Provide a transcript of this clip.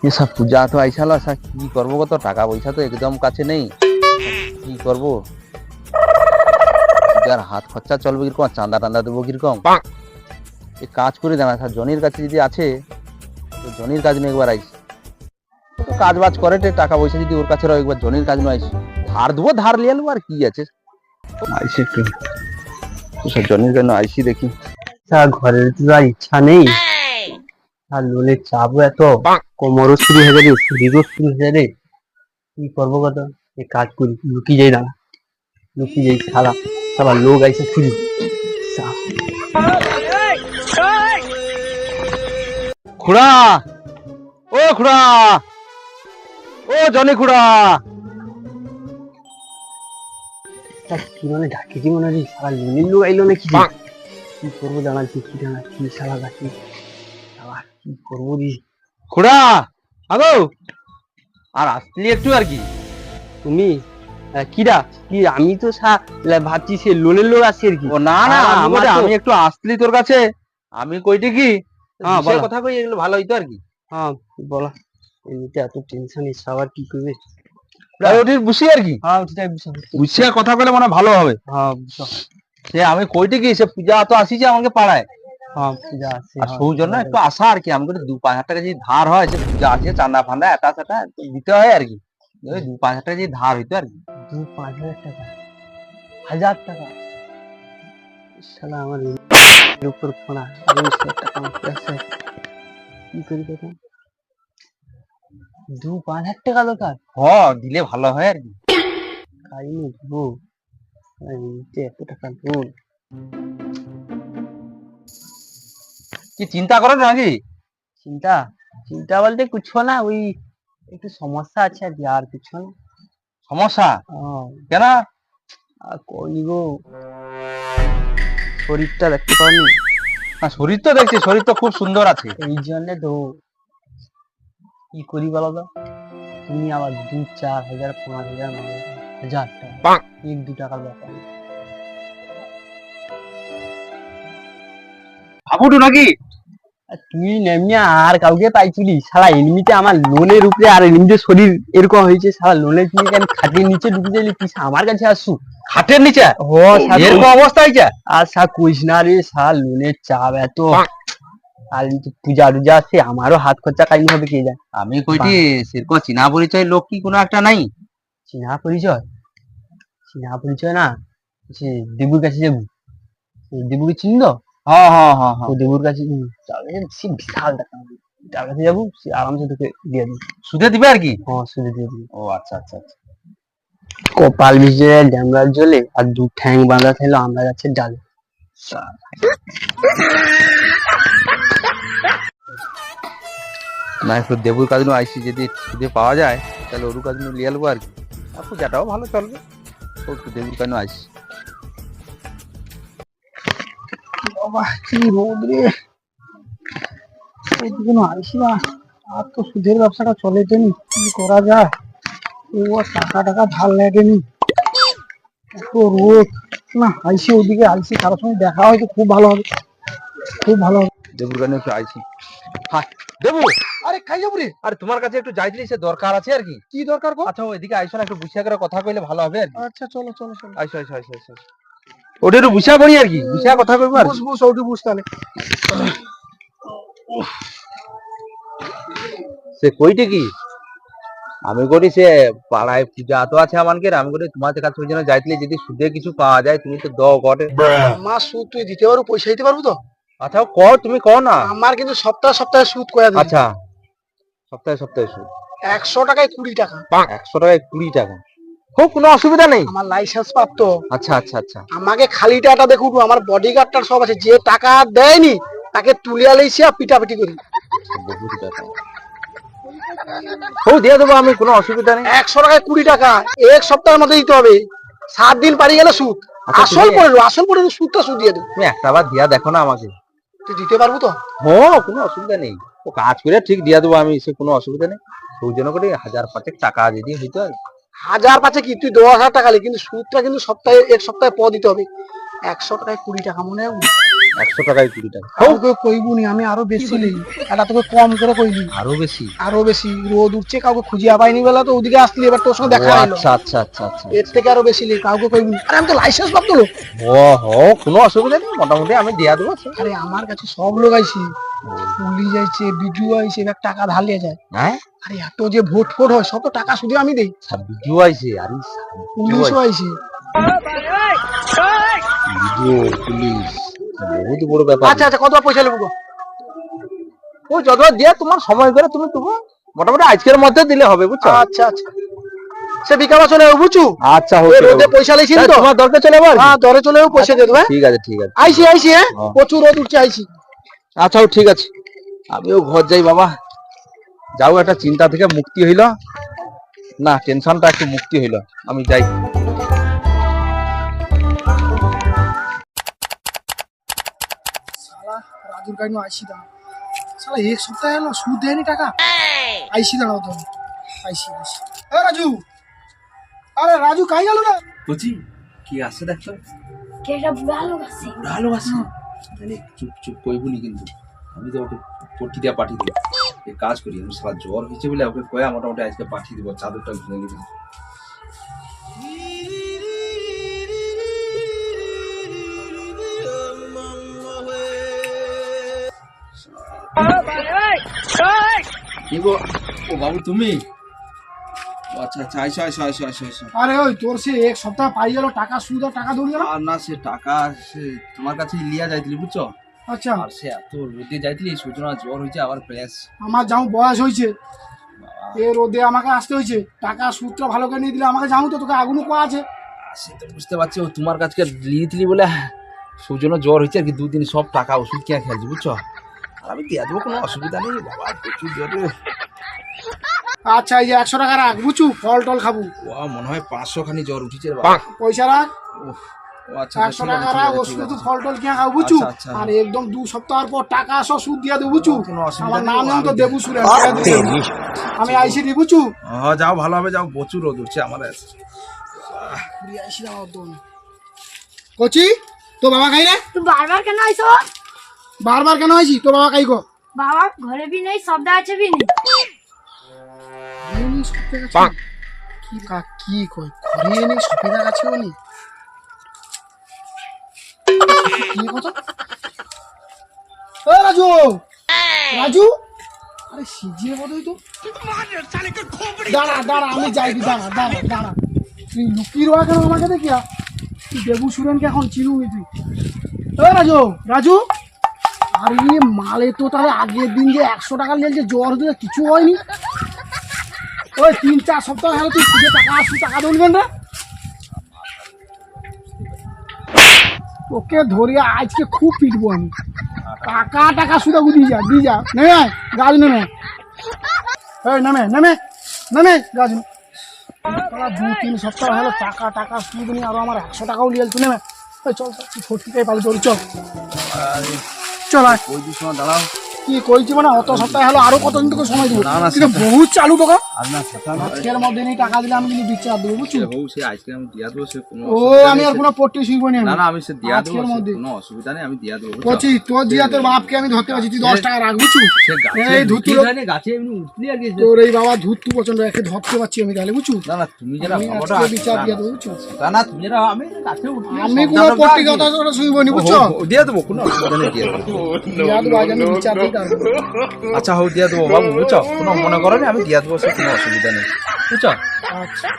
এসব পূজা তো আইসাল, কি করবো, কত টাকা পয়সা তো একদম কাছে নেই, কি করবো? পূজার হাত খরচা চলবে কিরকম, চাঁদা টান্দা দেবো কিরকম? এই কাজ করে দেনা স্যার, জনির কাছে যদি আছে তো জনির কাজ নিয়ে একবার আইস, কাজ বাজ করে টাকা পয়সা যদি ওর কাছে রয়, একবার জনির কাজ নিয়ে আইস, ধার দেবো, ধার লিয়ে নেবো, আর কি আছে। আইসি একটু জনির কেন আইসি দেখি। ঘরের তো আর ইচ্ছা নেই, আর লোনের চাপও এত, কোমরও শুরু হয়ে যাবে, শরীরও শুরু হয়ে যাবে। কি করবো কত, এই কাজ করি, লুকিয়ে যাই, দাঁড়া লুকিয়ে যাই, সারা সারা লোক আইসে খুঁজি। খুড়া, ও খুড়া, ও জনি খুড়া। কি মানে ডাকিছি মনে হয়, সারা লোনের লোক আইলো নাকি? কি করবো জানাচ্ছি, কি জানা কি সারা ডাকি, কি করবো রে? খুড়া আগো, আর আসলি একটু আর কি। তুমি কিরা কি? আমি তো ভাবছি সে লোনের লোক আছে আর কি। ও না না, আমি একটু আসলি তোর কাছে, আমি কইটি কি কথা কই, এগুলো ভালো হইতো আর কি। হ্যাঁ বলা, এমনিতে এত টেনশন, ইচ্ছা আবার কি করবে? ওটির বুঝি আর কি, হ্যাঁ বুঝিয়া কথা বলে মানে ভালো হবে। হ্যাঁ সে আমি কইটি কি, সে পূজা তো আসিছে আমাকে পাড়ায়, হ্যাঁ পূজা আছে, আর সৌজন্য একটু আসা আর কি। আমি 2-5 হাজার টাকা যদি ধার হয়, সে পূজা আছে, চান্দা ফান্দা এটা সেটা দিতে হয় আর কি। 2-5 হাজার টাকা যদি ধার হইতো আর কি। 2-5 হাজার টাকা? 1000 টাকা? শালা আমার উপর ফোনা, টাকা আছে, কি করি দেখো। 2-5 হাজার টাকা দরকার? হ, দিলে ভালো হয় আর কি। কাই নি দেবো, এত টাকা লোন? কি চিন্তা করেন নাকি? চিন্তা চিন্তা বলতে কিছু না, ওই একটু সমস্যা আছে আর কি, আর কিছু না। সমস্যা কেন? আর কই গো, শরীরটা দেখতে পাওনি? শরীর তো দেখছি, শরীর তো খুব সুন্দর আছে। এই জন্য তো কি করি বলো তো, তুমি আবার 2-4 হাজার 5 হাজার 9 হাজার 1000 টাকা, 1-2 টাকার ব্যাপার। ভাবুটু নাকি? তুই এমনি আর কাউকে পাইছিলি? সারা এমনিতে আমার লোনের উপরে, আর এমনিতে শরীর এরকম হয়েছে, সারা লোনের তুমি কেন খাটের নিচে ঢুকে যাইলি, তুই আমার কাছে আসু? খাটের নিচে এরকম অবস্থা হয়েছে? আর কইস না রে, সারা লোনের চাপ এত, আর পূজা টুজা আসছে, আমারও হাত খরচা কাইনি হবে কে যায়। আমি কইটি সেরকম চিনা পরিচয় লোক কি কোনো একটা নাই? চিনা পরিচয়? চিনা পরিচয় না, সে দেবুর কাছে যাবো, দেবুকে চিনি তো। হ্যাঁ হ্যাঁ হ্যাঁ হ্যাঁ, দেবুর কাছে সে বিশাল টাকা, তার কাছে যাবো, সে আরামসে তোকে দিয়ে দিবি। সুদে দিবে আর কি? হ্যাঁ সুদে দিয়ে দিবি। ও আচ্ছা আচ্ছা আচ্ছা। কপাল ভিজে ড্যামরার জলে, আর 2 ঠ্যাং বাঁধা থাকলো আমরা গাছের ডালে। না, একটু দেবুর কাজ নিয়ে আইসি, যদি সুদে পাওয়া যায় তাহলে ওর কাজ নিয়ে লিয়ে আলবো আর কি, আর পূজাটাও ভালো চলবে। ও একটু দেবুর কাজ নিয়ে আইসি। বাবা কি রোদ রে, ওদিকে আইসি না, আর তো সুদের ব্যবসাটা চলে তেনি, কি করা যায়? ও টাকা টাকা ভাল লাগেনি, এত রোদ না। আইসি ওদিকে, আইসি কারোর সঙ্গে দেখা হয়তো খুব ভালো হবে, খুব ভালো হবে। দেবুর কাজ নিয়ে একটু আইসি। হ্যাঁ দেবু, আরে খাই যাবো রে, আরে তোমার কাছে একটু যাইছিলি, সে দরকার আছে আর কি। কি দরকার গো? আচ্ছা ওইদিকে আইসো না, একটু বুঝিয়া করে কথা কইলে ভালো হবে আর কি। আচ্ছা চলো চলো চলো, আইসো আইসো আইসো আইসো। ওটা একটু বুঝিয়া করি আর কি, বুঝিয়া কথা কইবো আর কি। বুঝ ওটি বুঝ তাহলে। সে কইটে কি, আমি করি সে পাড়ায় পূজা তো আছে আমাকে, আমি করি তোমার কাছে ওই জন্য যাইছিলি, যদি সুদে কিছু পাওয়া যায় তুমি তো দাও গটে। মাস সুদ তুই দিতে পারবো, পয়সা দিতে পারবো তো? আচ্ছা কও, তুমি কও না। আমার কিন্তু সপ্তাহে সপ্তাহে সুদ করে দিই। আচ্ছা, সপ্তাহে সপ্তাহে সুদ 100 টাকায় 20 টাকা। 100 টাকায় 20 টাকা? হোক, কোনো অসুবিধা নেই। আমার লাইসেন্স প্রাপ্ত। আচ্ছা আচ্ছা আচ্ছা। আমাকে খালি টাকা দেখুন, আমার বডিগার্ডটার সব আছে, যে টাকা দেয়নি তাকে তুলিয়া লইছি আর পিটাপিটি করি। বহুত টাকা, হোক দিয়ে দেবো আমি, কোনো অসুবিধা নেই। 100 টাকায় 20 টাকা, এক সপ্তাহের মধ্যে দিতে হবে, 7 দিন পারি গেলে সুদ। আচ্ছা, আসল পড়লো সুদটা সুদ দিয়ে দেবো। তুমি একটা বার দিয়া দেখো না আমাকে। তুই দিতে পারবো তো? হ্যাঁ, কোনো অসুবিধা নেই, ও কাজ করে ঠিক দিয়া দেবো আমি, সে কোনো অসুবিধা নেই। সৌজন্য করে 1000-5 টাকা যদি হইতো আর কি। 1000-5 কি, তুই 10,000 টাকা লে, কিন্তু সুদটা কিন্তু সপ্তাহে এক সপ্তাহে পর দিতে হবে। 100 টাকায় 20 টাকা, মনে হয়। 100 টাকায় 20 টাকা কাউকে কইবুনি, আমি আরো বেশি নেই, এটা তোকে কম করে কইলি। আরো বেশি? আরো বেশি, রোদ উঠছে, কাউকে খুঁজিয়া পাইনি বেলা তো ওদিকে আসলি, এবার তোর সঙ্গে দেখা ও, হলো। আচ্ছা আচ্ছা আচ্ছা আচ্ছা। এর থেকে আরো বেশি নেই, কাউকে কইবুনি। আরে আমি তো লাইসেন্স প্রাপ্ত লোক। ও হো, কোনো অসুবিধা নেই, মোটামুটি আমি দিয়া দেবো। আরে আমার কাছে সব লোক আইছে, পুলিশ আইছে, বিজু আইছে, এবার টাকা ধার লিয়ে যায়। হ্যাঁ, আরে এত যে ভোট ফোট হয়, সব তো টাকা শুধু আমি দেই। ভিডিও আইছে, আরে পুলিশও আইছে। ভিডিও, পুলিশ, বহুত বড় ব্যাপার। আচ্ছা আচ্ছা, কত পয়সা নেবো গো? ও যত দিয়া তোমার সময় করে তুমি দেবো, মোটামুটি আজকের মধ্যে দিলে হবে, বুঝছো? আচ্ছা আচ্ছা, সে বিকাবা চলে যাবো, বুঝছো? আচ্ছা, ওই রোদে পয়সা লেছি তো, তোমার দরকার চলে যাবো। হ্যাঁ দরে চলে যাবো, পয়সা দিয়ে দেবো। হ্যাঁ? ঠিক আছে ঠিক আছে, আইছি আইছি, হ্যাঁ হ্যাঁ। প্রচুর রোদ উঠছে, আইছি। আচ্ছা ঠিক আছে, আমিও ঘর যাই বাবা। যাও, একটা চিন্তা থেকে মুক্তি হইল, না টেনশনটা একটু মুক্তি হইল, আমি যাই। শালা রাজুর গাড়ি আইসি দাঁড়া, শালা এক সপ্তাহ হলো সুদ দেয়নি টাকা। আইসি দাঁড়াও তো, আইসি আইসি। এ রাজু, আরে রাজু কাই গেল না? বুঝি কি আছে দেখছো? কেটা ভালো আছে। ভালো আছে, তাহলে চুপ চুপ কইবুনি, কিন্তু আমি তো ওকে পট্টি দিয়া পাঠিয়ে দিই। এক কাজ করি, আমি সারা জ্বর হয়েছে বলে ওকে কয়া মোটামুটি আজকে পাঠিয়ে দিব, চাদরটা ঘুরে নিবি। কি গো, ও বাবু তুমি? ও আচ্ছা আচ্ছা, আইসো আইসো আইসো আইসো আইসো। আরে ওই তোর সে এক সপ্তাহ পাই গেল টাকা, সুদ আর টাকা দৌড় গেল। আর না, সে টাকা সে তোমার কাছে লিয়া যাইতিলি, বুঝছো? আচ্ছা, আর সে এত রোদে যাইতিলি, সূচনা জ্বর হয়েছে আবার প্রেস। আমার যাও বয়স হয়েছে, এ রোদে আমাকে আসতে হয়েছে, টাকা সুদটা ভালো করে নিয়ে দিলে আমাকে যাও তো, তোকে আগুনও কোয়া আছে। সে তো বুঝতে পারছি, ও তোমার কাছকে লিয়েছিলি বলে সূচনা জ্বর হয়েছে আর কি, দুদিন সব টাকা ওষুধ কে খেলছি, বুঝছো? আর আমি দিয়ে দেবো, কোনো অসুবিধা নেই বাবা, প্রচুর জ্বরে। আচ্ছা, এই যে 100 টাকা রাখ, বুঝছু, ফল টল খাবো। ও মনে হয় 500 খানি জ্বর উঠেছে রে বাবা। পয়সা রাখ, ও আচ্ছা 100 টাকা রাখ, ওষুধ তো ফল টল কিনা খাবো, বুঝছু। আচ্ছা, আচ্ছা। আর একদম 2 সপ্তাহ পর টাকা সব সুদ দিয়ে দেবো, বুঝছু। কোনো অসুবিধা আমার নেই, নাম নাম তো আমি দেবু সুরে, আমি আইসি দি, বুঝছু। হ্যাঁ যাও, ভালো হবে, যাও, প্রচুর রোদ উঠছে আমার। আইসি দাও তো কচি, তো বাবা খাই রে? তুই বারবার কেন আইছো? বারবার কেন আইছি? তো বাবা খাই গো। বাবা ঘরে भी नहीं, शब्द আছে भी नहीं। কি কি কই ঘরে নেই, সফেদা গাছেও নেই, কি কথা? ও রাজু, রাজু, আরে সিজিয়ে বোধহয় তো। দাঁড়া দাঁড়া, আমি যাই, দাঁড়া দাঁড়া দাঁড়া, তুই লুকিয়ে রোয়া কেন আমাকে দেখিয়া? তুই দেবু সুরেনকে এখন চিনুনি তুই? ও রাজু, রাজু, আরে মালে তো তাহলে আগের দিন যে 100 টাকা নিয়ে যে জ্বর হতে কিছু হয়নি, ওই 3-4 সপ্তাহ হলো তুই সুদে টাকা আসু, টাকা ধরবেন না তোকে ধরিয়া আজকে খুব পিটবো আমি। টাকা টাকা সুদা দিয়ে যা, দিয়ে যা, নেমে আয় গাছ, নেমে এই নেমে নেমে নেমে গাছ। 2-3 সপ্তাহ হলো টাকা টাকা সুদ নিয়ে, আরো আমার 100 টাকাও নিয়ে তুই নেমে। চল চল, তুই ফটিকাই পাবি, চল চল চল, আয়। ওই দুই সময় দাঁড়াও, কি কইছি মানে, অত সপ্তাহ হলো, আরো কতদিন তোকে সময় দেবো? না, না, কিন্তু বহুত চালু তোকে, আর না সেটা না, আজকের মধ্যে নেই টাকা দিলে আমি কিন্তু বিচার দেবো, বুঝছি। সে হোক, সে আজকে আমি দিয়া দেবো, সে কোনো ও অসুবিধা আমি নেই, আর সে- কোনো পট্টি শুইব না, না না, আমি সে দিয়া দেবো, আজকের সে মধ্যে। কোনো অসুবিধা নেই, আমি দিয়া দেবো, বুঝছো? কচি তোর জিয়া তোর বাপকে আমি ধরতে পারছি, তুই 10 টাকা রাখ, বুঝছু। সে গাছে এই ধুতু লুকিয়ে যায় না, গাছে এমনি উঠলি আর কি। তোর এই বাবা ধুতু পছন্দ রেখে ধরতে পারছি আমি, তাহলে বুঝছু। না না, তুমি যেটা আমি ভাবোটা আজকে বিচার দিয়ে দেবো, বুঝছু। না না, তুমি যেটা, আমি গাছে উঠলি, আমি সব কোনো দাঁড়াবো পট্টি আর কি। কথা তোরা শুইব নি, বুঝছো। ও, দিয়া দেবো, কোনো অসুবিধা নেই, দিয়া দেবো। দিয়া দেবো, আজ আমি বিচার দিয়ে দেবো। আচ্ছা হোক, দিয়া দেবো বাবু, বুঝছো? কোনো মনে করো না, আমি দিয়া দেবো, সে কোনো অসুবিধা নেই, বুঝছো? আচ্ছা।